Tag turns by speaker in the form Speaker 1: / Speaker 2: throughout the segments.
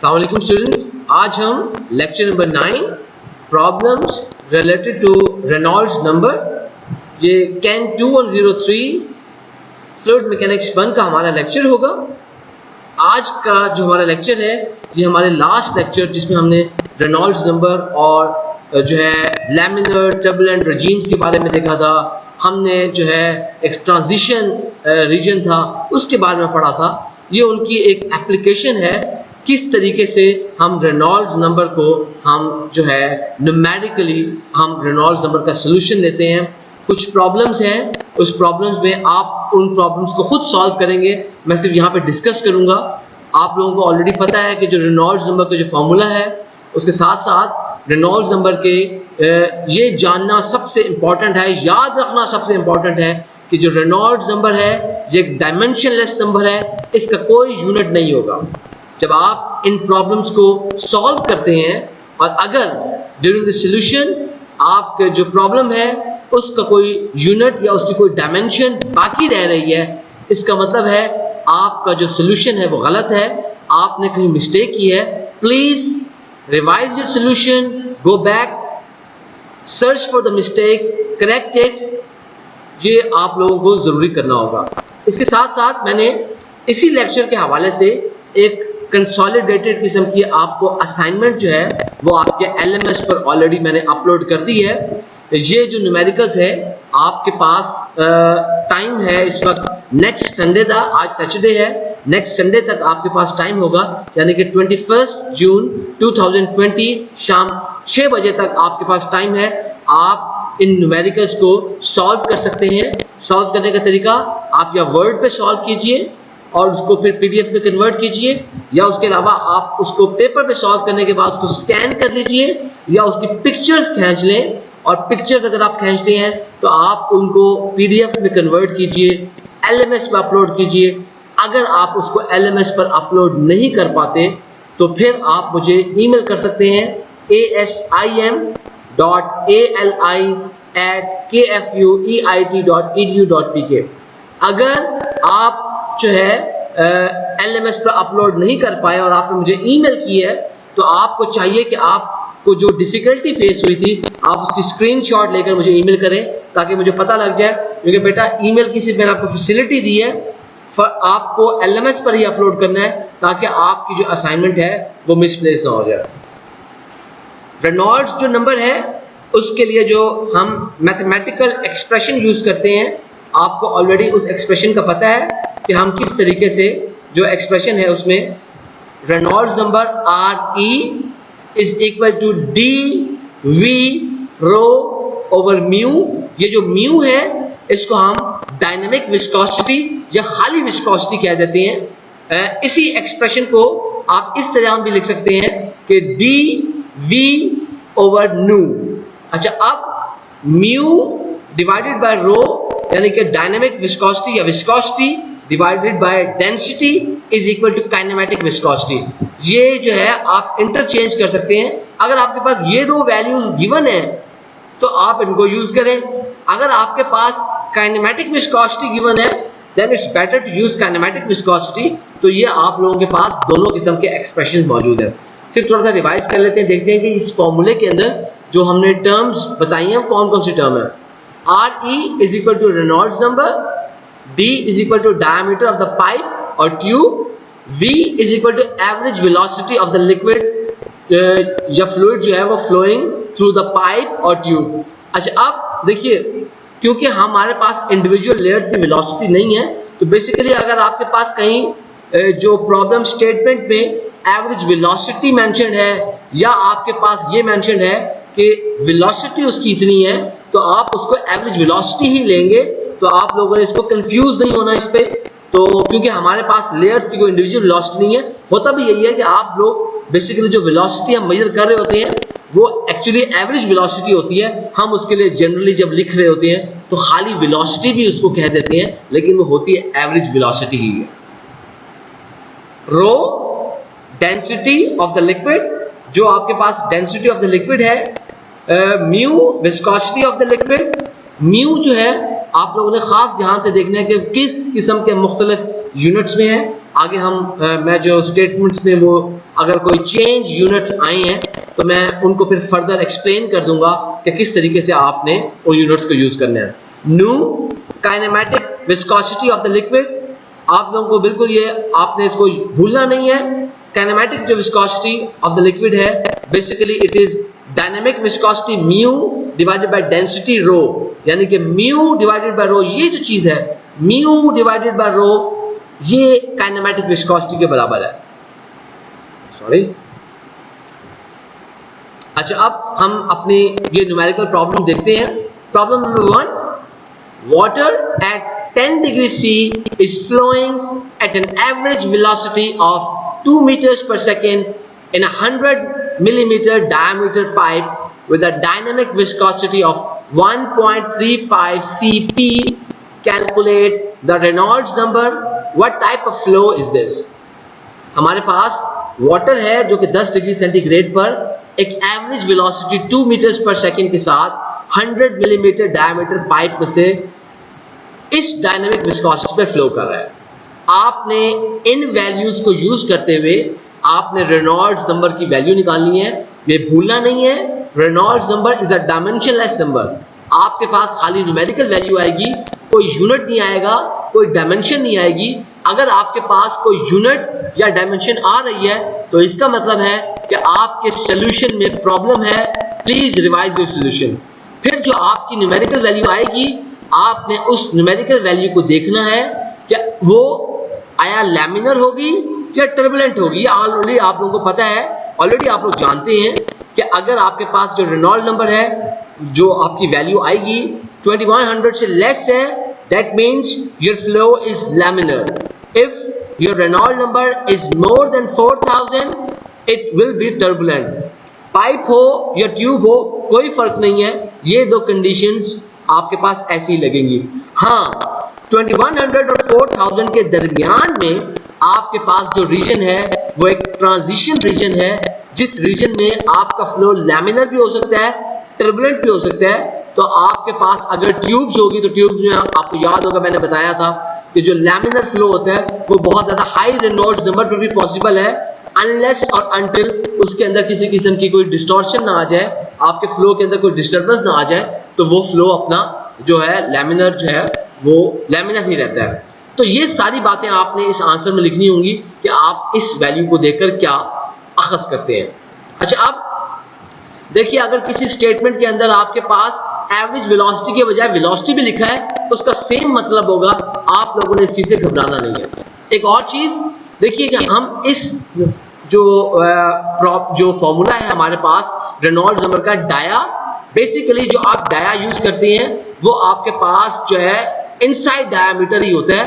Speaker 1: अस्सलाम वालेकुम स्टूडेंट्स, आज हम lecture number 9 problems related to Reynolds number, ये कैन 2103 फ्लूइड मैकेनिक्स 1 का हमारा लेक्चर होगा। आज का जो हमारा लेक्चर है ये हमारे लास्ट लेक्चर जिसमें हमने रेनॉल्ड्स नंबर और जो है लैमिनर टर्बुलेंट रेजीम्स के बारे में देखा था। हमने जो है एक ट्रांजिशन रीजन था उसके बारे में पढ़ा था। ये उनकी एक एप्लीकेशन है, किस तरीके से हम रेनॉल्ड्स नंबर को हम जो है न्यूमेरिकली हम रेनॉल्ड्स नंबर का सोल्यूशन लेते हैं। कुछ प्रॉब्लम्स हैं, उस प्रॉब्लम्स में आप उन प्रॉब्लम्स को खुद सॉल्व करेंगे, मैं सिर्फ यहाँ पे डिस्कस करूँगा। आप लोगों को ऑलरेडी पता है कि जो रेनॉल्ड्स नंबर का जो फॉर्मूला है उसके साथ साथ रेनॉल्ड्स नंबर के ये जानना सबसे इम्पॉर्टेंट है, याद रखना सबसे इम्पॉर्टेंट है कि जो रेनॉल्ड्स नंबर है ये एक डायमेंशनलेस नंबर है, इसका कोई यूनिट नहीं होगा। जब आप इन प्रॉब्लम्स को सॉल्व करते हैं और अगर ड्यूरिंग द सॉल्यूशन आपके जो प्रॉब्लम है उसका कोई यूनिट या उसकी कोई डायमेंशन बाकी रह रही है, इसका मतलब है आपका जो सॉल्यूशन है वो गलत है, आपने कहीं मिस्टेक की है। Please revise your solution, go back, search for the mistake, correct it. ये आप लोगों को जरूरी करना होगा। इसके साथ साथ मैंने इसी लेक्चर के हवाले से एक कंसोलिडेटेड किस्म की आपको असाइनमेंट जो है वो आपके LMS पर ऑलरेडी मैंने अपलोड कर दी है। ये जो न्यूमेरिकल्स है आपके पास टाइम है इस वक्त नेक्स्ट संडे था, आज सैटरडे है, नेक्स्ट संडे तक आपके पास टाइम होगा, यानी कि 21 जून 2020 शाम 6 बजे तक आपके पास टाइम है। आप इन न्यूमेरिकल्स को सॉल्व कर सकते हैं। सॉल्व करने का तरीका आप या वर्ड पे सॉल्व कीजिए और उसको फिर PDF में कन्वर्ट कीजिए, या उसके अलावा आप उसको पेपर पे सॉल्व करने के बाद उसको स्कैन कर लीजिए या उसकी पिक्चर्स खींच लें, और पिक्चर्स अगर आप खींचते हैं तो आप उनको PDF में कन्वर्ट कीजिए, LMS पर अपलोड कीजिए। अगर आप उसको LMS पर अपलोड नहीं कर पाते तो फिर आप मुझे ईमेल कर सकते हैं asim.ali@kfueit.edu.pk। अगर आप जो है LMS पर अपलोड नहीं कर पाए और आपने मुझे ईमेल की है तो आपको चाहिए कि आपको जो डिफिकल्टी फेस हुई थी आप उसकी स्क्रीनशॉट लेकर मुझे ईमेल करें, ताकि मुझे पता लग जाए, क्योंकि बेटा ईमेल की सिर्फ मैंने आपको फैसिलिटी दी है, आपको LMS पर ही अपलोड करना है ताकि आपकी जो असाइनमेंट है वो मिसप्लेस ना हो जाए। रेनॉल्ड्स जो नंबर है उसके लिए जो हम मैथमेटिकल एक्सप्रेशन यूज करते हैं, आपको ऑलरेडी उस एक्सप्रेशन का पता है कि हम किस तरीके से जो एक्सप्रेशन है उसमें Reynolds number RE is equal to dV rho over mu. ये जो म्यू है इसको हम डायनेमिक विस्कोसिटी या खाली विस्कोसिटी कह देते हैं। इसी एक्सप्रेशन को आप इस तरह हम भी लिख सकते हैं कि dV ओवर न्यू। अच्छा, अब म्यू डिवाइडेड बाय रो यानी कि डायनेमिक विस्कोसिटी या viscosity divided by density is equal to kinematic viscosity. ये जो है आप इंटरचेंज कर सकते हैं। अगर आपके पास ये दो वैल्यूज गिवन है तो आप इनको यूज करें। अगर आपके पास काइनेमेटिक विस्कोसिटी गिवन है then it's better to use kinematic viscosity. तो ये आप लोगों के पास दोनों किस्म के एक्सप्रेशंस मौजूद है। फिर थोड़ा सा रिवाइज कर लेते हैं, देखते हैं कि इस फॉर्मूले के अंदर जो हमने टर्म्स बताई हैं कौन कौन सी टर्म है। RE is equal to Reynolds number, D is equal to diameter of the pipe or tube, V is equal to average velocity of the liquid या fluid जो है वो flowing through the pipe or tube। अच्छा, अब देखिए, क्योंकि हमारे पास individual layers की वेलोसिटी नहीं है तो बेसिकली अगर आपके पास कहीं जो प्रॉब्लम स्टेटमेंट में एवरेज वेलोसिटी मेंशन है या आपके पास ये मेंशन है कि वेलोसिटी उसकी इतनी है तो आप उसको एवरेज वेलोसिटी ही लेंगे, तो आप लोगों ने इसको कंफ्यूज नहीं होना इस पे। तो क्योंकि हमारे पास लेयर्स की कोई इंडिविजुअल वेलोसिटी नहीं है, होता भी यही है कि आप लोग बेसिकली जो वेलोसिटी हम मेजर कर रहे होते हैं वो एक्चुअली एवरेज वेलोसिटी होती है। हम उसके लिए जनरली जब लिख रहे होते हैं तो खाली वेलोसिटी भी उसको कह देते हैं, लेकिन वो होती है एवरेज वेलोसिटी ही है। Rho density of the liquid, जो आपके पास डेंसिटी ऑफ द लिक्विड है। Mu viscosity of the liquid. Mu जो है आप लोगों ने खास ध्यान से देखना है कि किस किस्म के मुख्तलिफ यूनिट्स में है। आगे हम मैं जो स्टेटमेंट्स में वो अगर कोई चेंज यूनिट्स आए हैं तो मैं उनको फिर फर्दर एक्सप्लेन कर दूंगा कि किस तरीके से आपने उन यूनिट्स को यूज करना है। New kinematic viscosity of the liquid, आप लोगों को बिल्कुल ये आपने इसको भूलना नहीं है। काइनेमेटिक जो विस्कोसिटी ऑफ द लिक्विड है basically it is dynamic viscosity mu divided by density rho, यानी कि म्यू डिवाइडेड बाय रो, ये जो चीज है म्यू डिवाइडेड बाय रो ये काइनेमेटिक विस्कोसिटी के बराबर है। सॉरी, अच्छा अब हम अपनी ये न्यूमेरिकल प्रॉब्लम देखते हैं। Problem number 1, water at 10 degrees C is flowing at an average velocity of 2 meters per second in a 100 millimeter diameter pipe with a dynamic viscosity of 1.35 cp. Calculate the Reynolds number. What type of flow is this? हमारे पास water है जो कि 10 degree centigrade पर एक average velocity 2 metres पर second के साथ 100 millimetre diameter pipe में से इस डायनामिक विस्कोसिटी पर फ्लो कर रहा है। आपने इन वैल्यूज को यूज करते हुए आपने रेनॉल्ड्स नंबर की वैल्यू निकालनी है, ये भूलना नहीं है। Reynolds number is a dimensionless number. आपके पास खाली न्यूमेरिकल वैल्यू आएगी, कोई यूनिट नहीं आएगा, कोई डायमेंशन नहीं आएगी। अगर आपके पास कोई यूनिट या डायमेंशन आ रही है तो इसका मतलब है कि आपके सॉल्यूशन में प्रॉब्लम है। Please revise your solution. फिर जो आपकी न्यूमेरिकल वैल्यू आएगी आपने उस न्यूमेरिकल वैल्यू को देखना है कि वो आया लैमिनर होगी या टर्बुलेंट होगी। ऑलरेडी आप लोगों को पता है, ऑलरेडी आप लोग जानते हैं कि अगर आपके पास जो रेनॉल्ड नंबर है जो आपकी वैल्यू आएगी 2100 से लेस है, that means your flow is laminar. If your Reynolds number is more than 4000 it will be turbulent. Pipe हो या ट्यूब हो कोई फर्क नहीं है, ये दो कंडीशंस आपके पास ऐसी लगेंगी। हाँ, 2100 और 4000 के दरमियान में आपके पास जो रीजन है वो एक ट्रांजिशन रीजन है, जिस रीजन में आपका फ्लो लैमिनर भी हो सकता है, टर्बुलेंट भी हो सकता है। तो आपके पास अगर ट्यूब्स होगी तो ट्यूब्स में आपको याद होगा मैंने बताया था कि जो लैमिनर फ्लो होता है वो बहुत ज्यादा हाई रेनॉल्ड्स नंबर पर भी पॉसिबल है, अनलेस और अनटिल उसके अंदर किसी किस्म की कोई डिस्टॉर्शन ना आ जाए, आपके फ्लो के अंदर कोई डिस्टर्बेंस ना आ जाए, तो वो फ्लो अपना जो है लैमिनर जो है वो लैमिनर ही रहता है। तो ये सारी बातें आपने इस आंसर में लिखनी होंगी कि आप इस वैल्यू को देखकर क्या अखज़ करते हैं। अच्छा, अब देखिए अगर किसी स्टेटमेंट के अंदर आपके पास एवरेज वेलोसिटी के बजाय वेलोसिटी भी लिखा है तो उसका सेम मतलब होगा, आप लोगों ने इस चीज से घबराना नहीं है। एक और चीज देखिए कि हम इस जो फॉर्मूला है हमारे पास रेनॉल्ड्स नंबर का डाया, बेसिकली जो आप डाया यूज करते हैं वो आपके पास जो है इनसाइड डायामीटर ही होता है,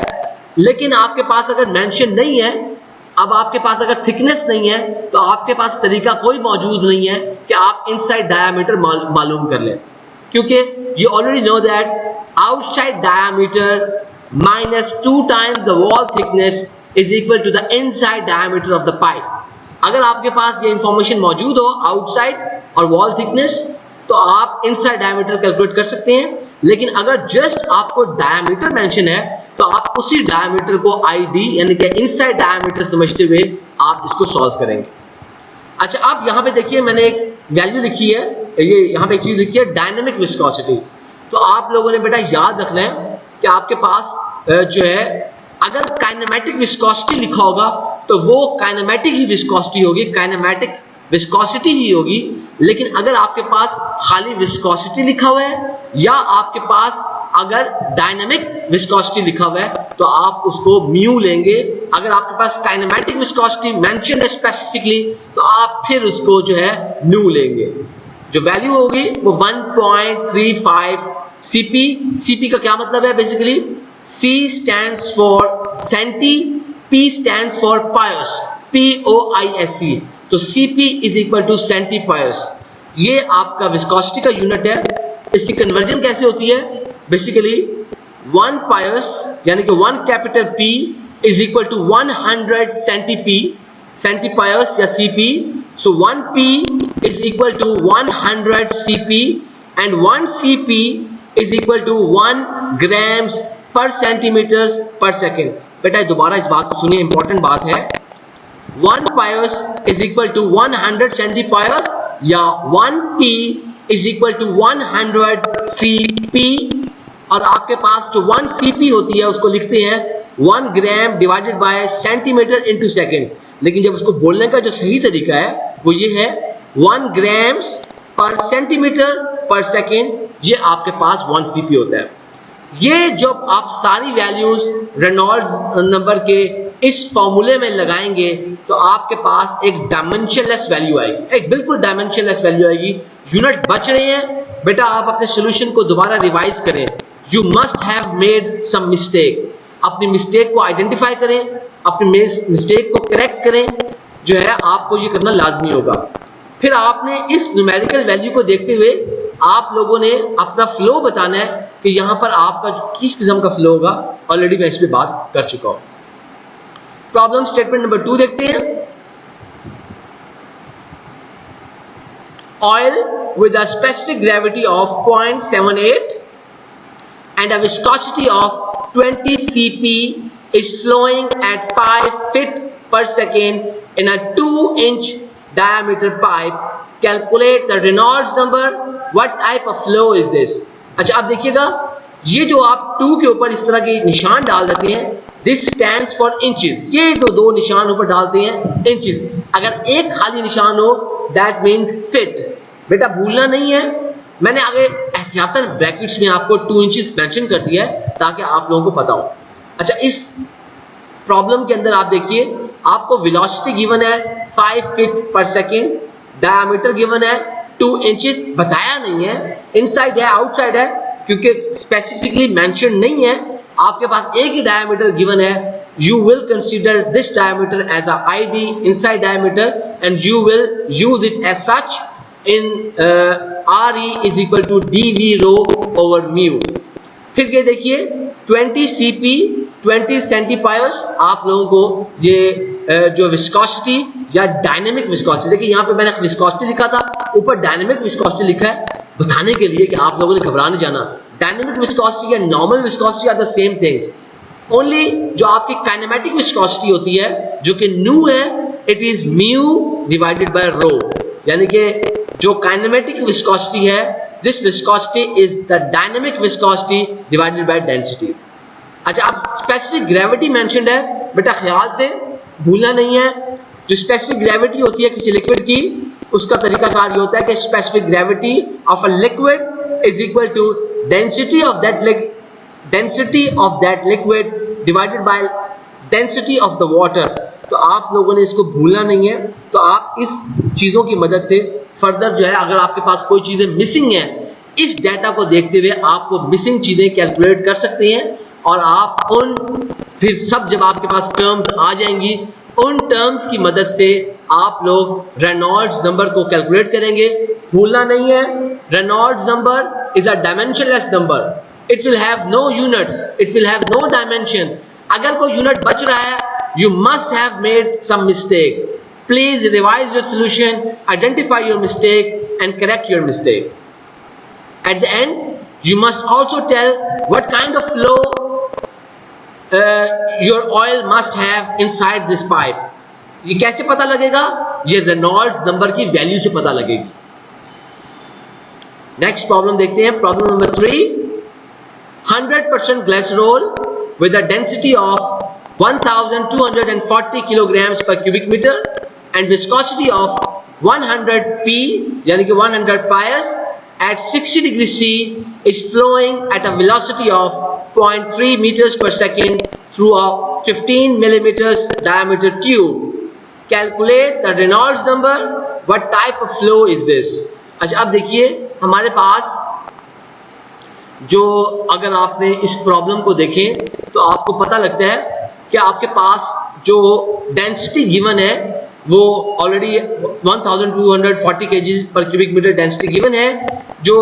Speaker 1: लेकिन आपके पास अगर मेंशन नहीं है, अब आपके पास अगर थिकनेस नहीं है तो आपके पास तरीका कोई मौजूद नहीं है कि आप इनसाइड डायामीटर मालूम कर लें, क्योंकि you already know that outside diameter minus 2 times the wall thickness is equal to the inside diameter of the pipe. अगर आपके पास ये इंफॉर्मेशन मौजूद हो आउटसाइड और वॉल थिकनेस तो आप इनसाइड डायमीटर कैलकुलेट कर सकते हैं, लेकिन अगर जस्ट आपको डायमीटर मेंशन है तो आप उसी डायमीटर को आईडी यानी कि इनसाइड डायमीटर समझते हुए आप इसको सॉल्व करेंगे। अच्छा, अब यहाँ पे देखिए मैंने एक वैल्यू लिखी है, ये यहाँ पे एक चीज लिखी है डायनेमिक विस्कोसिटी। तो आप लोगों ने बेटा याद रखना है कि आपके पास जो है अगर काइनेमेटिक विस्कोसिटी लिखा होगा तो वो काइनेमेटिक ही विस्कोसिटी होगी, काइनेमेटिक विस्कोसिटी ही होगी। लेकिन अगर आपके पास खाली विस्कोसिटी लिखा हुआ है या आपके पास अगर डायनेमिक विस्कोसिटी लिखा हुआ है तो आप उसको म्यू लेंगे। अगर आपके पास काइनेमेटिक विस्कोसिटी मेंशन है स्पेसिफिकली तो आप फिर उसको जो है म्यू लेंगे। जो वैल्यू होगी वो 1.35 CP। CP का क्या मतलब है? Basically C stands for centi, P stands for pius, POISC। तो CP is equal to centipius। ये आपका विस्कोसिटी का यूनिट है। इसकी कन्वर्जन कैसे होती है? बेसिकली 1 pius यानी कि 1 capital P is equal to 100 centi-P, centipius या CP। So 1 P is equal to 100 CP and 1 CP is equal to 1 grams पर सेंटीमीटर पर सेकेंड। बेटा दोबारा इस बात को सुनिए, इंपॉर्टेंट बात है। 1 poise is equal to 100 centipoise या 1 P is equal to 100 CP, और आपके पास जो 1 सीपी होती है उसको लिखते हैं 1 gram divided by centimetre into second. लेकिन जब उसको बोलने का जो सही तरीका है वो ये है 1 ग्राम्स पर सेंटीमीटर पर सेकेंड, ये आपके पास 1 सीपी होता है। ये जब आप सारी वैल्यूज रेनॉल्ड्स नंबर के इस फॉर्मूले में लगाएंगे तो आपके पास एक डायमेंशनलेस वैल्यू आएगी, एक बिल्कुल डायमेंशनलेस वैल्यू आएगी। यूनिट बच रहे हैं, बेटा आप अपने सोल्यूशन को दोबारा रिवाइज करें। You must have made some mistake, अपनी मिस्टेक को आइडेंटिफाई करें, अपनी मिस्टेक को करेक्ट करें, जो है आपको ये करना लाजमी होगा। फिर आपने इस न्यूमेरिकल वैल्यू को देखते हुए आप लोगों ने अपना फ्लो बताना है कि यहां पर आपका किस किस्म का फ्लो होगा। ऑलरेडी मैं इस पे बात कर चुका हूं। प्रॉब्लम स्टेटमेंट नंबर 2 देखते हैं। Oil with a specific gravity of 0.78 and a viscosity of 20 cp is flowing at 5 feet per second in a 2-inch diameter pipe. Calculate the Reynolds number. What type of flow is this? अच्छा, अब देखिएगा, ये जो आप 2 के ऊपर इस तरह के निशान डाल देते हैं, this stands for inches. ये दो निशान ऊपर डालते हैं inches। अगर एक खाली निशान हो that means feet। बेटा भूलना नहीं है, मैंने आगे एहतियातन ब्रैकेट्स में आपको 2 इंचेस मेंशन कर दिया है ताकि आप लोगों को पता हो। अच्छा, इस प्रॉब्लम के अंदर आप देखिए, आपको वेलोसिटी गिवन है 5 फीट पर सेकेंड, डायमीटर गिवन है 2 इंचेस, बताया नहीं है इनसाइड है आउटसाइड है, क्योंकि स्पेसिफिकली मेंशन नहीं है। आपके पास एक ही डायमीटर गिवन है। You will consider this diameter as a ID inside diameter and you will use it as such in RE is equal to dV rho over mu। फिर ये देखिए 20 cp 20 सेंटीपायर्स, आप लोगों को ये जो विस्कोसिटी या डायनेमिक विस्कोसिटी, देखिए यहाँ पे मैंने विस्कोसिटी लिखा था, ऊपर डायनेमिक विस्कोसिटी लिखा है बताने के लिए कि आप लोगों ने घबरा नहीं जाना। डायनेमिक विस्कोसिटी या normal viscosity are the same things, only जो आपकी काइनेमेटिक विस्कोसिटी होती है जो कि न्यू है, it is mu divided by rho, यानी कि जो काइनेमेटिक विस्कोसिटी है, this viscosity is the dynamic viscosity divided by density. अच्छा, अब स्पेसिफिक ग्रेविटी मेंशन्ड है, बेटा ख्याल से भूलना नहीं है। जो स्पेसिफिक ग्रेविटी होती है किसी लिक्विड की, उसका तरीकाकार ये होता है कि specific gravity of a liquid is equal to density of that liquid divided by density of the water. तो आप लोगों ने इसको भूलना नहीं है। तो आप इस चीजों की मदद से फर्दर जो है, अगर आपके पास कोई चीजें मिसिंग है, इस डाटा को देखते हुए आप वो मिसिंग चीजें कैलकुलेट कर सकते हैं, और आप उन फिर सब जब आपके पास टर्म्स आ जाएंगी, उन टर्म्स की मदद से आप लोग रेनॉल्ड्स नंबर को कैलकुलेट करेंगे। भूलना नहीं है, Reynolds number is a dimensionless number, it will have no units, it will have no dimensions. अगर कोई यूनिट बच रहा है, you must have made some mistake. Please revise your solution, identify your mistake and correct your mistake. At the end, you must also tell what kind of flow your oil must have inside this pipe. ये कैसे पता लगेगा? ये Reynolds number की value से पता लगेगी। Next problem देखते हैं, problem number 3। 100% glycerol with a density of 1240 kilograms per cubic meter and viscosity of 100 p यानी कि 100 pies at 60 degrees C is flowing at a velocity of 0.3 meters per second through a 15 millimeters diameter tube. Calculate the Reynolds number. What type of flow is this? अच्छा, अब देखिए हमारे पास जो, अगर आपने इस प्रॉब्लम को देखें तो आपको पता लगता है कि आपके पास जो डेंसिटी गिवन है वो ऑलरेडी 1240 kg पर क्यूबिक मीटर डेंसिटी गिवन है। जो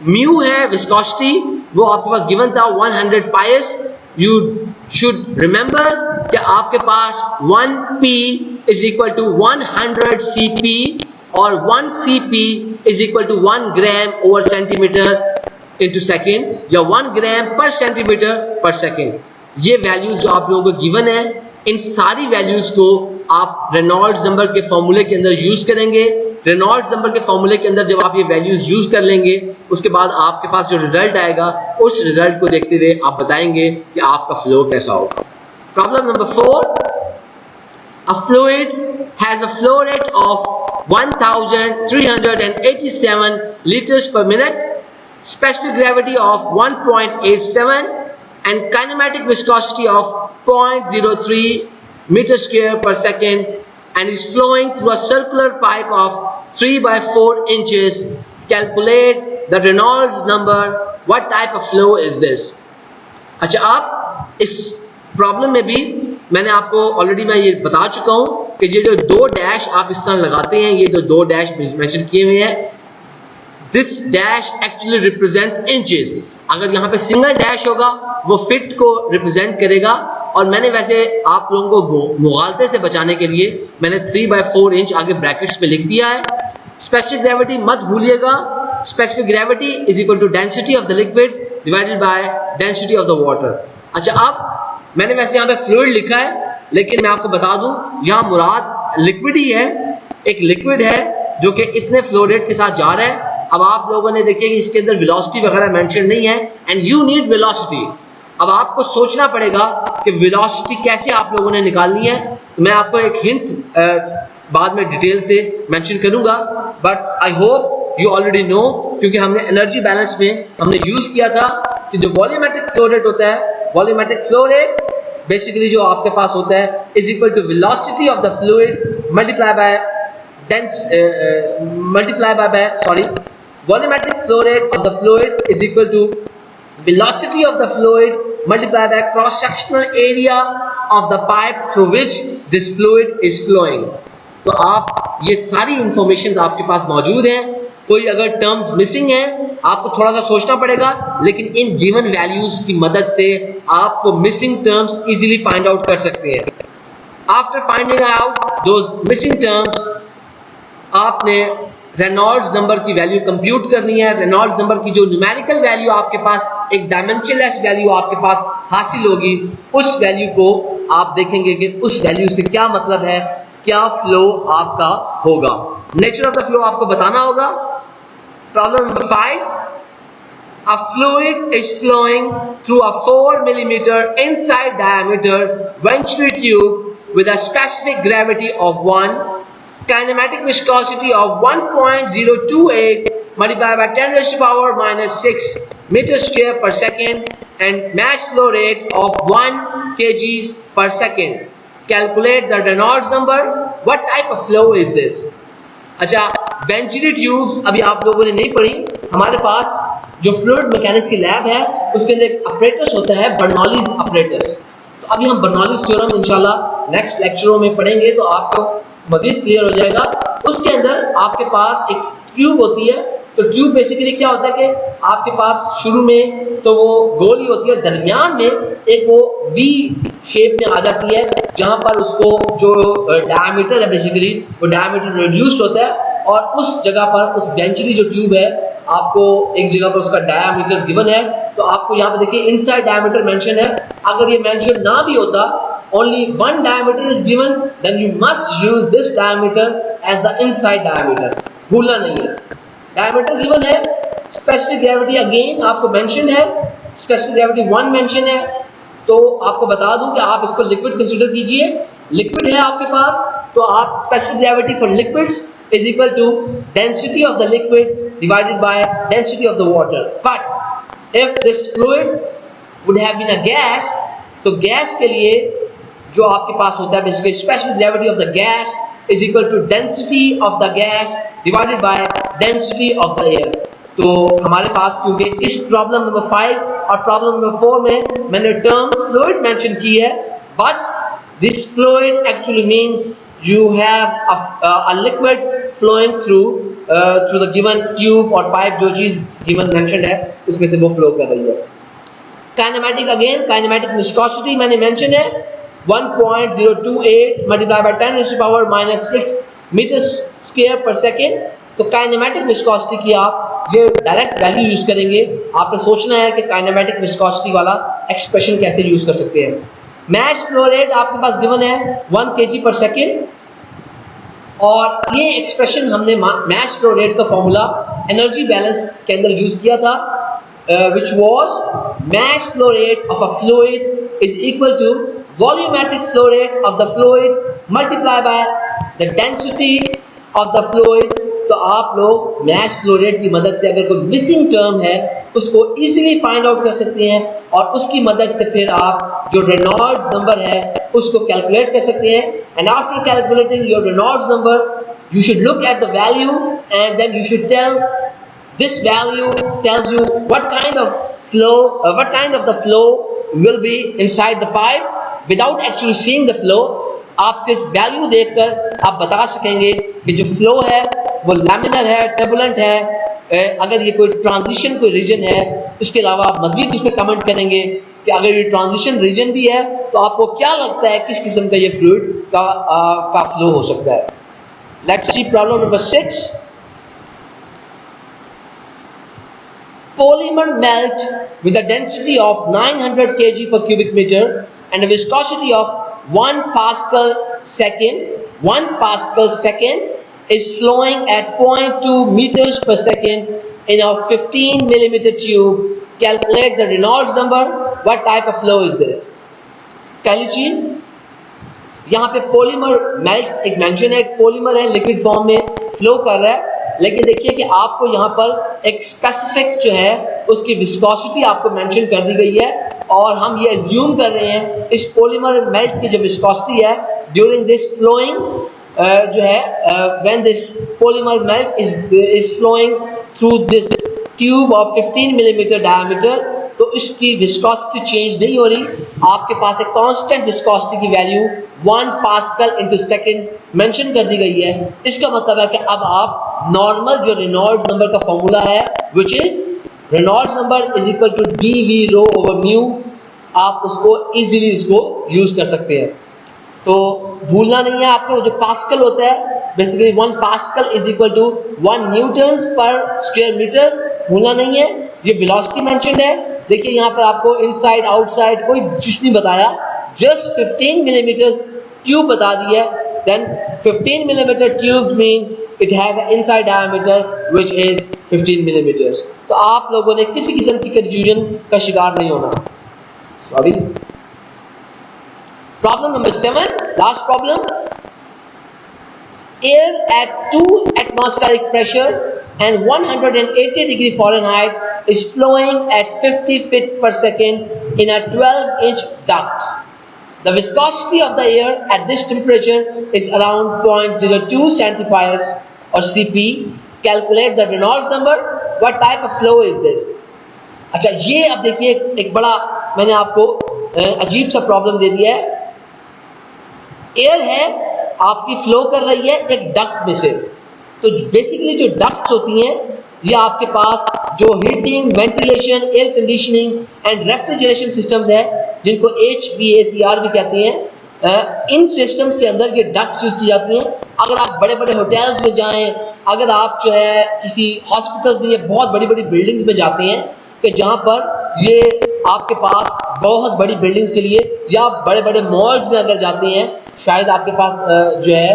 Speaker 1: म्यू है विस्कोसिटी वो आपके पास गिवन था 100 पाइस। यू शुड रिमेंबर कि आपके पास 1p is equal to 100 cp और 1 cp is equal to 1 gram over centimetre into second या 1 gram per centimetre per second. ये वैल्यूज जो आप लोगों को गिवन है, इन सारी वैल्यूज को आप रेनॉल्ड्स नंबर के फॉर्मूले के अंदर यूज करेंगे। रेनॉल्ड्स नंबर के फॉर्मूले के अंदर जब आप ये वैल्यूज यूज कर लेंगे, उसके बाद आपके पास जो रिजल्ट आएगा, उस रिजल्ट को देखते हुए आप बताएंगे कि आपका फ्लो कैसा होगा। Problem number 4, a fluid has a flow rate of 1387 liters per minute, specific gravity of 1.87 and kinematic viscosity of 0.03 meter square per second, and is flowing through a circular pipe of 3 by 4 inches. Calculate the Reynolds number. What type of flow is this? अच्छा, आप इस problem में भी मैंने आपको already मैं ये बता चुका हूं कि ये जो 2 डैश आप इस तरह लगाते हैं, ये जो 2 डैश मेंशन किए हुए हैं, this dash actually represents inches. अगर यहाँ पे सिंगल डैश होगा वो फिट को रिप्रेजेंट करेगा, और मैंने वैसे आप लोगों को मुगालते से बचाने के लिए मैंने 3 by 4 इंच आगे ब्रैकेट्स में लिख दिया है। स्पेसिफिक ग्रेविटी मत भूलिएगा। Specific gravity is equal to density of the liquid divided by density of the water. अच्छा, अब मैंने वैसे यहाँ पे फ्लूइड लिखा है, लेकिन मैं आपको बता दूं यहाँ मुराद लिक्विड ही है। एक लिक्विड है जो कि इतने फ्लो रेट के साथ जा रहा है। अब आप लोगों ने देखिए कि इसके अंदर वेलोसिटी वगैरह मेंशन नहीं है, एंड यू नीड वेलोसिटी। अब आपको सोचना पड़ेगा कि वेलोसिटी कैसे आप लोगों ने निकालनी है। मैं आपको एक हिंट बाद में डिटेल से मेंशन करूंगा, but I hope you already know, क्योंकि हमने एनर्जी बैलेंस में हमने यूज किया था कि जो वॉल्यूमेट्रिक फ्लो रेट होता है, वॉल्यूमेट्रिक फ्लो रेट बेसिकली जो आपके पास होता है is equal to velocity of the fluid multiply by volumetric flow rate of the fluid is equal to velocity of the fluid multiplied by cross sectional area of the pipe through which this fluid is flowing। तो आप ये सारी information आपके पास मौजूद हैं। कोई अगर terms missing है आपको थोड़ा सा सोचना पड़ेगा, लेकिन इन गिवन वैल्यूज की मदद से आपको missing terms easily find out कर सकते हैं। After finding out those missing terms, आपने रेनॉल्ड्स नंबर की वैल्यू कंप्यूट करनी है। रेनॉल्ड्स नंबर की जो न्यूमेरिकल वैल्यू आपके पास, एक डायमेंशनलेस वैल्यू आपके पास हासिल होगी, उस वैल्यू को आप देखेंगे कि उस वैल्यू से क्या मतलब है, क्या फ्लो आपका होगा। नेचर ऑफ द फ्लो आपको बताना होगा। Problem number 5, a fluid is flowing through a 4 millimeter inside diameter venturi tube with a specific gravity of 1, kinematic viscosity of 1.028 multiplied by 10 raised to power minus 6 meter square per second and mass flow rate of 1 kg per second. Calculate the Reynolds number. What type of flow is this? अच्छा, venturi tubes अभी आप लोगों ने नहीं पढ़ी। हमारे पास जो fluid mechanics की लैब है उसके अंदर एक अपरेटस होता है, बर्नौलीज अपरेटस। तो अभी हम बर्नौलीज थ्योरम इंशाल्लाह नेक्स्ट लेक्चरों में पढ़ेंगे, तो आपको मजीद क्लियर हो जाएगा। उसके अंदर आपके पास एक ट्यूब होती है। तो ट्यूब बेसिकली क्या होता है कि आपके पास शुरू में तो वो गोल ही होती है, दरमियान में एक वो वी शेप में आ जाती है, जहां पर उसको जो डायमीटर है बेसिकली वो डायमीटर रिड्यूस्ड होता है, और उस जगह पर उस वेंचुरी जो ट्यूब है आपको एक जगह पर उसका डायमीटर गिवन है। तो आपको यहाँ पे देखिए इनसाइड डायमीटर मेंशन है। अगर ये मेंशन ना भी होता, only one diameter is given, then you must use this diameter as the inside diameter। भूलना नहीं है, diameter given है। specific gravity again आपको mention है, specific gravity 1 mention है। तो आपको बता दूं कि आप इसको liquid consider कीजिए। liquid है आपके पास, तो आप specific gravity for liquids is equal to density of the liquid divided by density of the water। But if this fluid would have been a gas, तो गैस के लिए जो आपके पास होता है basically specific gravity of the gas is equal to density of the gas divided by density of the air. तो हमारे पास क्योंकि इस प्रॉब्लम नंबर 5 और प्रॉब्लम नंबर 4 में मैंने टर्म फ्लूइड मेंशन की है, but this fluid actually means you have a liquid flowing through the given tube और पाइप, जो चीज गिवन मेंशनड है उसमें से वो फ्लो कर रही है। काइनेमेटिक अगेन, काइनेमेटिक विस्कोसिटी मैंने मेंशन है 1.028 multiplied by 10 raised to power minus 6 meter square per second। तो काइनेमेटिक विस्कोसिटी की आप ये डायरेक्ट वैल्यू यूज करेंगे, आपने सोचना है कि काइनेमेटिक विस्कोसिटी वाला एक्सप्रेशन कैसे यूज कर सकते हैं। मैश फ्लो रेट आपके पास गिवन है 1 kg/s, और ये एक्सप्रेशन हमने मैश फ्लो रेट का फॉर्मूला एनर्जी बैलेंस के अंदर यूज किया था, which was mass flow rate of a fluid is equal to volumetric flow rate of the fluid multiplied by the density of the fluid। तो आप लोग mash flow rate की मदद से अगर कोई मिसिंग टर्म है उसको इजीली फाइंड आउट कर सकते हैं, और उसकी मदद से फिर आप जो रेनॉल्ड्स नंबर है उसको कैलकुलेट कर सकते हैं। And after calculating your Reynolds number you should look at the value and then you should tell this value tells you what kind of the flow will be inside the pipe without actually seeing the flow। आप सिर्फ value देखकर आप बता सकेंगे कि जो flow है वो लैमिनर है, टर्बुलेंट है, अगर ये कोई ट्रांजिशन कोई रीजन है। इसके अलावा आप मजीद उसमें कमेंट करेंगे कि अगर ये ट्रांजिशन रीजन भी है तो आपको क्या लगता है किस किस्म का ये फ्लूइड का फ्लो हो सकता है। Let's see problem number 6। Polymer melt with a density of 900 kg per cubic meter and a viscosity of 1 Pascal second. 1 Pascal second is flowing at 0.2 meters per second in a 15 millimeter tube. Calculate the Reynolds number. What type of flow is this? पहली चीज यहाँ पे polymer melt एक mention है, एक polymer है liquid form में flow कर रहा है, लेकिन देखिए कि आपको यहाँ पर एक स्पेसिफिक जो है उसकी विस्कोसिटी आपको मेंशन कर दी गई है, और हम ये अज्यूम कर रहे हैं इस पॉलीमर मेल्ट की जो विस्कोसिटी है ड्यूरिंग दिस फ्लोइंग जो है when this polymer melt is flowing through this tube of 15 millimetre diameter, तो इसकी विस्कोसिटी चेंज नहीं हो रही। आपके पास एक कांस्टेंट विस्कोसिटी की value 1 pascal into second mention कर दी गई है। इसका मतलब है कि अब आप नॉर्मल जो रेनॉल्ड्स नंबर का फॉर्मूला है which is Reynolds number is equal to dV rho over mu, आप उसको इजीली इसको यूज कर सकते हैं। तो भूलना नहीं है आपको, जो पास्कल होता है basically 1 pascal is equal to 1 newton per square metre, भूलना नहीं है। ये वेलोसिटी मेंशन्ड है, देखिए यहाँ पर आपको इनसाइड आउटसाइड कोई कुछ नहीं बताया, जस्ट 15 मिलीमीटर ट्यूब बता दी है। Then 15 millimetre tube mean it has a inside diameter which is 15 millimetre. तो आप लोगों ने किसी किस्म की कंफ्यूजन का शिकार नहीं होना। Sorry. Problem number 7, last problem. Air at 2 atmospheric pressure and 180 degree Fahrenheit is flowing at 50 feet per second in a 12-inch duct. The viscosity of the air at this temperature is around 0.02 centipoise or Cp. Calculate the Reynolds number. What type of flow is this? अच्छा, ये अब देखिए एक बड़ा मैंने आपको अजीब सा प्रॉब्लम दे दिया है। एयर है आपकी फ्लो कर रही है एक डक्ट में से, तो बेसिकली जो डक्ट्स होती हैं ये आपके पास जो heating, ventilation, air conditioning and refrigeration systems है जिनको HVACR भी कहते हैं, इन सिस्टम्स के अंदर ये डक्ट्स यूज की जाती हैं। अगर आप बड़े बड़े होटल्स में जाएं, अगर आप जो है किसी हॉस्पिटल्स में या बहुत बड़ी बड़ी बिल्डिंग्स में जाते हैं कि जहाँ पर ये आपके पास बहुत बड़ी बिल्डिंग्स के लिए, या बड़े बड़े मॉल्स में अगर जाते हैं, शायद आपके पास जो है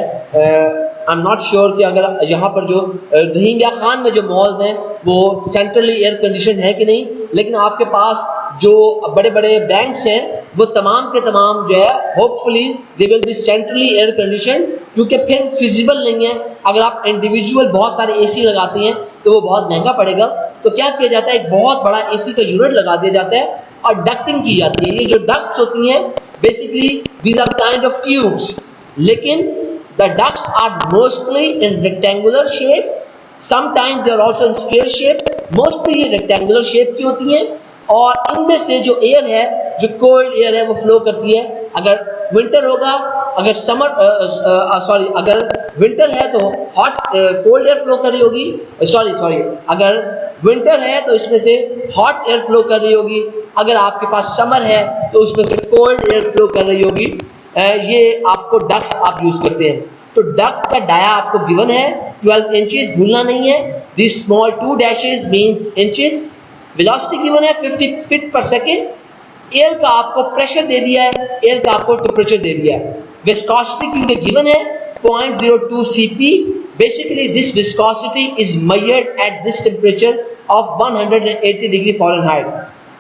Speaker 1: आई एम नॉट श्योर कि अगर यहाँ पर जो रहीम या खान में जो मॉल्स हैं वो सेंट्रली एयर कंडीशन है कि नहीं, लेकिन आपके पास जो बड़े बड़े बैंक्स हैं वो तमाम के तमाम जो है hopefully they will be centrally air condition, क्योंकि फिर फिजिबल नहीं है। अगर आप इंडिविजुअल बहुत सारे AC लगाते हैं तो वो बहुत महंगा पड़ेगा। तो क्या किया जाता है, एक बहुत बड़ा AC का यूनिट लगा दिया जाता है और डक्टिंग की जाती है। ये जो डक्ट्स होती हैं basically these are kind of tubes, लेकिन the ducts are mostly in rectangular shape, sometimes they are also in square shape, mostly ये rectangular shape की होती हैं, और इनमें से जो एयर है, जो कोल्ड एयर है वो फ्लो करती है। अगर विंटर होगा, अगर अगर विंटर है तो हॉट कोल्ड एयर फ्लो कर रही होगी, अगर विंटर है तो इसमें से हॉट एयर फ्लो कर रही होगी, अगर आपके पास समर है तो उसमें से कोल्ड एयर फ्लो कर रही होगी। ये आपको डक्ट्स आप यूज करते हैं। तो डक्ट का डाया आपको गिवन है 12 इंचेस, भूलना नहीं है। This small 2 dashes means inches. Velocity given है 50 फीट पर सेकेंड। एयर का आपको प्रेशर दे दिया है, एयर का आपको टेम्परेचर दे दिया है। विस्कोसिटी क्योंकि गिवन है 0.02 cp। Basically this viscosity is measured at this temperature of 180 degree Fahrenheit.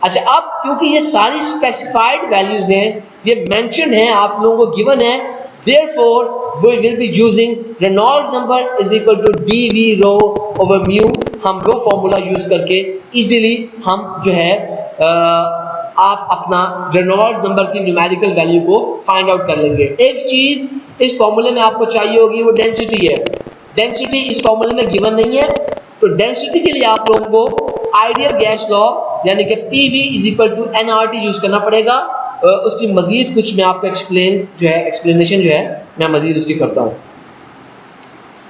Speaker 1: अच्छा, अब क्योंकि ये सारी स्पेसिफाइड वैल्यूज हैं, ये मेंशन है, आप लोगों को गिवन है, therefore we will be using Reynolds number is equal to dv rho over mu। हम रो फॉर्मूला यूज करके इजीली हम जो है आप अपना रेनॉल्ड्स नंबर की न्यूमेरिकल वैल्यू को फाइंड आउट कर लेंगे। एक चीज इस फॉर्मूले में आपको चाहिए होगी, वो डेंसिटी है। डेंसिटी इस फॉर्मूले में गिवन नहीं है, तो डेंसिटी के लिए आप लोगों को आइडियल गैस लॉ यानी कि PV is equal to nRT use करना पड़ेगा। उसकी मजीद कुछ मैं आपको एक्सप्लेनेशन जो है मैं मजीद उसकी करता हूँ।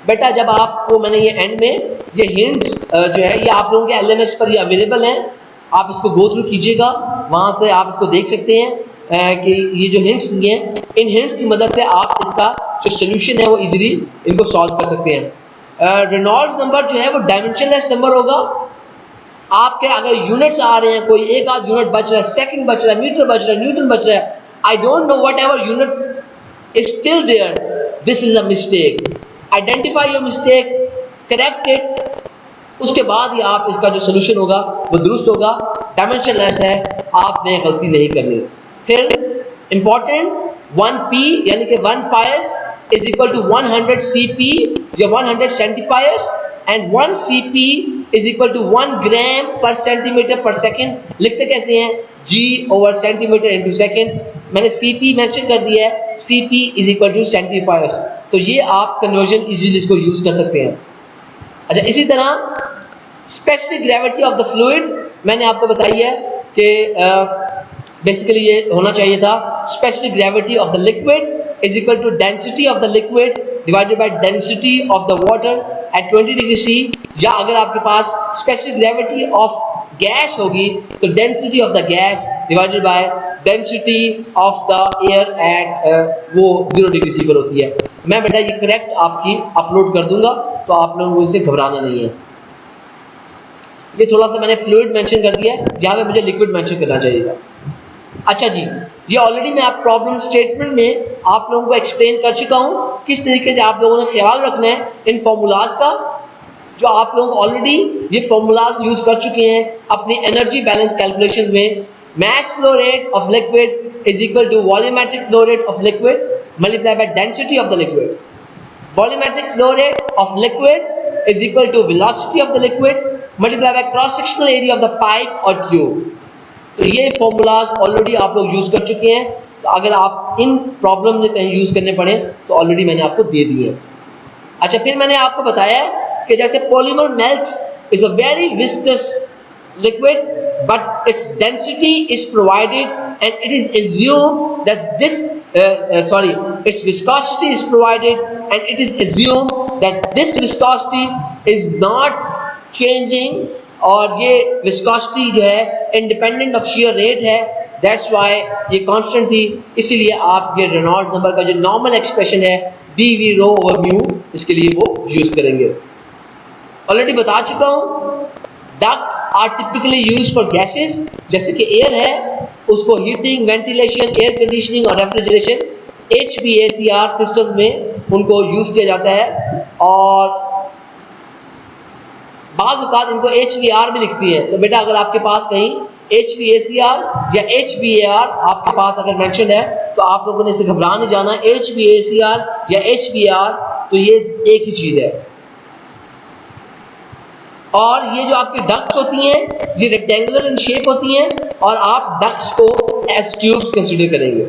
Speaker 1: बेटा जब आपको मैंने ये एंड में ये हिंट्स जो है ये आप लोगों के LMS पर ये अवेलेबल हैं, आप इसको गो थ्रू कीजिएगा, वहाँ से आप इसको देख सकते हैं कि ये जो हिंट्स दिए हैं, इन हिंट्स की मदद से आप इसका जो सोल्यूशन है वो इजीली इनको सॉल्व कर सकते हैं। रेनॉल्ड्स नंबर जो है वो डायमेंशनलेस नंबर होगा। आपके अगर यूनिट्स आ रहे हैं, कोई एक आध यूनिट बच रहा है, सेकंड बच रहा है, मीटर बच रहा है, न्यूटन बच रहा है, I don't know, whatever unit is still there, this is a mistake. Identify your mistake, correct it, उसके बाद ही आप इसका जो सोल्यूशन होगा वो दुरुस्त होगा। डायमेंशनलेस है, आपने गलती नहीं करनी। फिर इंपॉर्टेंट 1p यानी कि 1 poise is equal to 100 cp या 100 centipoise, and 1 cp is equal to 1 gram per centimetre per second. लिखते कैसे हैं? g over centimetre into second. मैंने cp मेंशन कर दिया है, cp is equal to centipoise, तो ये आप कन्वर्जन इजीली इसको यूज कर सकते हैं। अच्छा, इसी तरह specific gravity of the fluid मैंने आपको बताई है कि बेसिकली ये होना चाहिए था, specific gravity of the liquid is equal to density of the liquid divided by density of the water at 20 degree C, या अगर आपके पास स्पेसिफिक ग्रेविटी ऑफ गैस होगी तो density of the gas divided by density of the air at वो 0 degree C पर होती है। मैं बेटा ये करेक्ट आपकी अपलोड कर दूंगा, तो आप लोगों को इसे घबराना नहीं है। ये थोड़ा सा मैंने फ्लूइड मेंशन कर दिया है, जहां पे मुझे लिक्विड मेंशन करना चाहिए। अच्छा जी, ये ऑलरेडी मैं आप प्रॉब्लम स्टेटमेंट में आप लोगों को एक्सप्लेन कर चुका हूं किस तरीके से आप लोगों ने ख्याल रखना है इन फॉर्मूलाज का, जो आप लोग ऑलरेडी ये फॉर्मूलाज यूज कर चुके हैं अपनी एनर्जी बैलेंस कैलकुलेशन में। mass flow rate of liquid is equal to volumetric flow rate of liquid multiplied by density of the liquid. Volumetric flow rate of liquid is equal to velocity of the liquid multiplied by cross sectional area of the pipe or tube. तो ये formulas already आप लोग use कर चुके हैं, तो अगर आप इन प्रॉब्लम में कहीं यूज करने पड़े तो ऑलरेडी मैंने आपको दे दिए हैं। अच्छा, फिर मैंने आपको बताया कि जैसे polymer melt is a very viscous liquid, but its density is provided and it is assumed that its viscosity is provided and it is assumed that this viscosity is not changing, और ये viscosity जो है independent of shear rate है, that's why ये constant थी, इसीलिए आप ये रेनॉल्ड्स नंबर का जो नॉर्मल एक्सप्रेशन है dv rho over mu, इसके लिए वो यूज करेंगे। ऑलरेडी बता चुका हूँ ducts are typically used for gases, जैसे कि एयर है उसको हीटिंग, वेंटिलेशन, एयर कंडीशनिंग और रेफ्रिजरेशन HVACR सिस्टम में उनको यूज किया जाता है, और बाज़ औक़ात इनको HVAR भी लिखती है। तो बेटा अगर आपके पास कहीं HVACR या HVAR आपके पास अगर मेंशन है तो आप लोगों ने इसे घबरा नहीं जाना। HVACR या HVAR तो ये एक ही चीज है। और ये जो आपकी डक्ट्स होती हैं ये रेक्टेंगुलर इन शेप होती हैं, और आप डक्ट्स को एज ट्यूब्स कंसीडर करेंगे।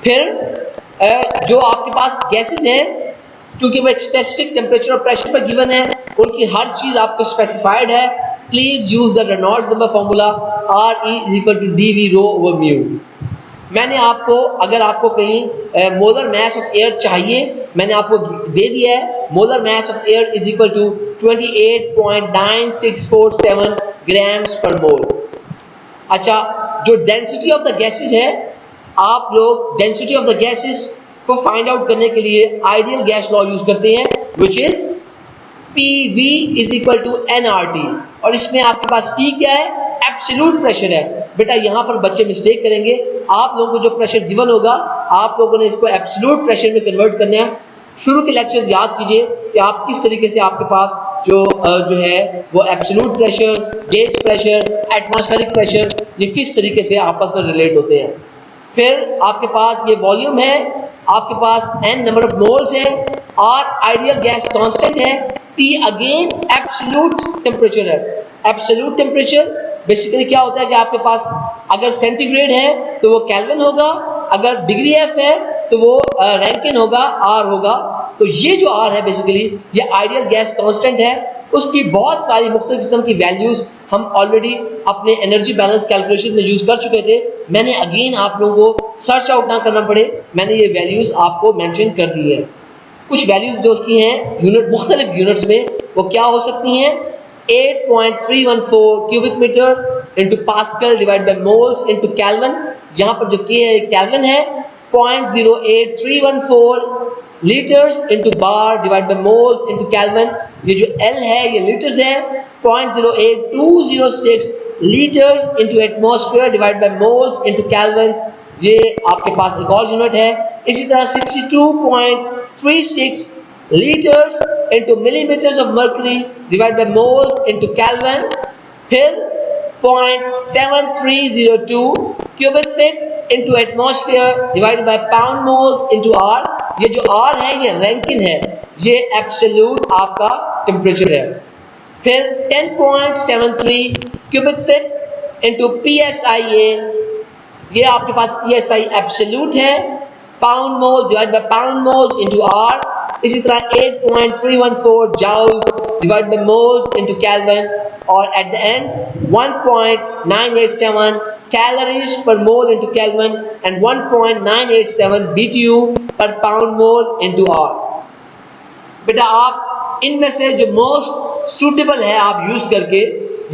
Speaker 1: फिर जो आपके पास गैसेस हैं, क्योंकि वो एक स्पेसिफिक टेम्परेचर और प्रेशर पर गिवन है, उनकी हर चीज आपको स्पेसिफाइड है। Please use the Reynolds number formula RE = dV rho over mu। मैंने आपको, अगर आपको कहीं मोलर मास ऑफ एयर चाहिए, मैंने आपको दे दिया है molar mass of air is equal to 28.9647 grams per mole. अच्छा, जो डेंसिटी ऑफ द गैसेस है, आप लोग डेंसिटी ऑफ द गैसेस को फाइंड आउट करने के लिए आइडियल गैस लॉ यूज करते हैं, which is PV is equal to nRT। और इसमें आपके पास P क्या है? एब्सोल्यूट प्रेशर है। बेटा यहाँ पर बच्चे मिस्टेक करेंगे, आप लोगों को जो प्रेशर गिवन होगा आप लोगों ने इसको एब्सोल्यूट प्रेशर में कन्वर्ट करना है। शुरू के लेक्चर्स याद कीजिए कि आप किस तरीके से आपके पास जो है वो absolute pressure, gauge pressure, atmospheric pressure, ये किस तरीके से आपस में रिलेट होते हैं। फिर आपके पास ये वॉल्यूम है, आपके पास n नंबर ऑफ मोल्स है, R आइडियल गैस कांस्टेंट है, T अगेन एब्सोल्यूट टेम्परेचर है। एब्सोल्यूट टेम्परेचर बेसिकली क्या होता है कि आपके पास अगर सेंटीग्रेड है तो वो केल्विन होगा, अगर डिग्री F है तो वो रैंकिन होगा, R होगा। तो ये जो R है बेसिकली ये आइडियल गैस कांस्टेंट है। उसकी बहुत सारी मुख्तलिफ किस्म की वैल्यूज हम ऑलरेडी अपने एनर्जी बैलेंस कैलकुलेशन में यूज कर चुके थे। मैंने अगेन आप लोगों को सर्च आउट ना करना पड़े, मैंने ये वैल्यूज आपको मेंशन कर दी है। कुछ वैल्यूज जो की हैं यूनिट, मुख्तलिफ यूनिट्स में, वो क्या हो सकती हैं? 8.314 cubic metres into pascal divide by moles into kelvin. यहाँ पर जो K है केल्विन है। 0.08314 litres into bar divide by moles into kelvin. ये जो L है ये लीटर्स है। 0.08206 litres into atmosphere divide by moles into kelvin, ये आपके पास एक और यूनिट है। इसी तरह 62.36 liters into millimeters of mercury divided by moles into Kelvin। फिर 0.7302 cubic feet into atmosphere divided by pound moles into R। ये जो R है ये रैंकिन है, ये एब्सोल्यूट आपका टेम्परेचर है। फिर 10.73 cubic feet into PSIA, ये आपके पास PSI एब्सोल्यूट है। Pound moles divide by pound moles into R। इसी तरह 8.314 joules divide by moles into kelvin. और at the end 1.987 calories per mole into kelvin and 1.987 BTU per pound mole into R। बेटा आप इनमें से जो most suitable है आप यूज करके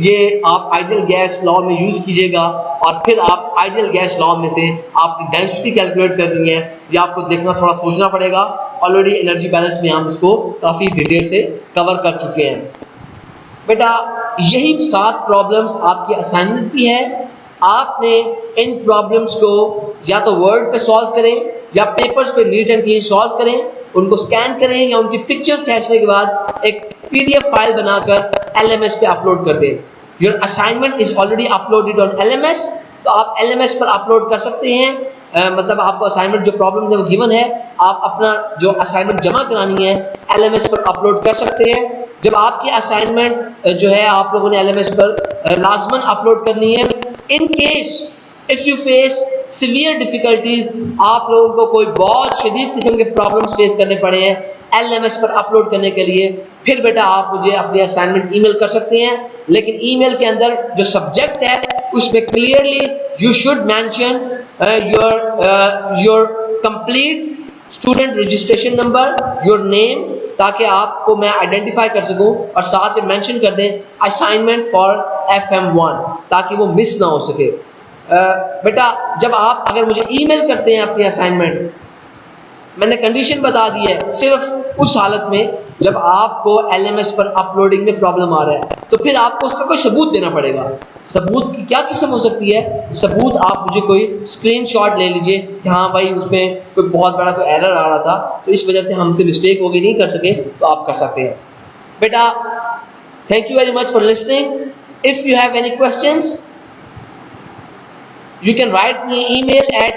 Speaker 1: ये आप आइडियल गैस लॉ में यूज कीजिएगा, और फिर आप आइडियल गैस लॉ में से आपकी डेंसिटी कैलकुलेट करनी है। ये आपको देखना, थोड़ा सोचना पड़ेगा। ऑलरेडी एनर्जी बैलेंस में हम इसको काफी डिटेल से कवर कर चुके हैं। बेटा यही 7 प्रॉब्लम्स आपकी असाइनमेंट की है। आपने इन प्रॉब्लम्स को या तो वर्ड पे सॉल्व करें या पेपर्स पे नीट एंड क्लीन सॉल्व करें, उनको स्कैन करें या उनकी पिक्चर्स खींचने के बाद एक PDF फाइल बनाकर LMS पे अपलोड कर दें। Your assignment is already uploaded on LMS, तो आप LMS पर अपलोड कर सकते हैं। मतलब आपको असाइनमेंट जो प्रॉब्लम है वो गिवन है, आप अपना जो असाइनमेंट जमा करानी है LMS पर अपलोड कर सकते हैं। जब आपकी असाइनमेंट जो है आप लोगों ने LMS पर लाजमन अपलोड करनी है। In case if you face severe difficulties, आप लोगों को कोई बहुत शदीद किस्म के प्रॉब्लम्स फेस करने पड़े हैं LMS पर अपलोड करने के लिए, फिर बेटा आप मुझे अपनी असाइनमेंट ईमेल कर सकते हैं। लेकिन ईमेल के अंदर जो सब्जेक्ट है उसमें clearly you should mention your complete student registration number, your name, ताकि आपको मैं आइडेंटिफाई कर सकूं, और साथ में मेंशन कर दें असाइनमेंट फॉर FM1 ताकि वो मिस ना हो सके। बेटा जब आप अगर मुझे ईमेल करते हैं अपनी असाइनमेंट, मैंने कंडीशन बता दी है, सिर्फ उस हालत में जब आपको LMS पर अपलोडिंग में प्रॉब्लम आ रहा है, तो फिर आपको उसका कोई सबूत देना पड़ेगा। सबूत की क्या किस्म हो सकती है? सबूत आप मुझे कोई स्क्रीनशॉट ले लीजिए कि हाँ भाई उसमें कोई बहुत बड़ा कोई एरर आ रहा था, तो इस वजह से हमसे मिस्टेक हो गई, नहीं कर सके, तो आप कर सकते हैं। बेटा thank you very much for listening. If you have any questions you can write me an email at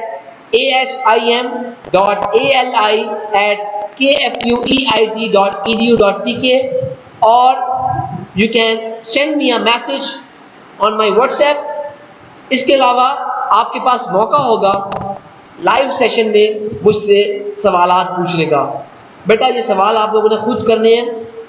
Speaker 1: asim.ali@kfueit.edu.pk, or you can send me a message on my WhatsApp। इसके अलावा आपके पास मौका होगा लाइव सेशन में मुझसे सवालात पूछने का। बेटा ये सवाल आप लोगों ने खुद करने हैं,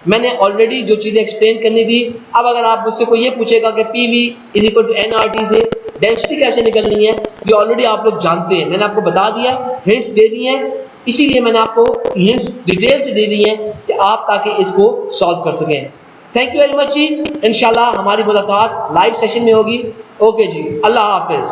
Speaker 1: मैंने ऑलरेडी जो चीज़ें एक्सप्लेन करनी थी। अब अगर आप मुझसे कोई ये पूछेगा कि PV is equal to nRT से डेंसिटी कैसे निकलनी है, ये ऑलरेडी आप लोग जानते हैं, मैंने आपको बता दिया, हिंट्स दे दिए हैं, इसीलिए मैंने आपको हिंट्स डिटेल से दे दी हैं कि आप ताकि इसको सॉल्व कर सकें। थैंक यू वेरी मच जी। इंशाल्लाह हमारी मुलाकात लाइव सेशन में होगी। ओके जी, अल्लाह हाफिज।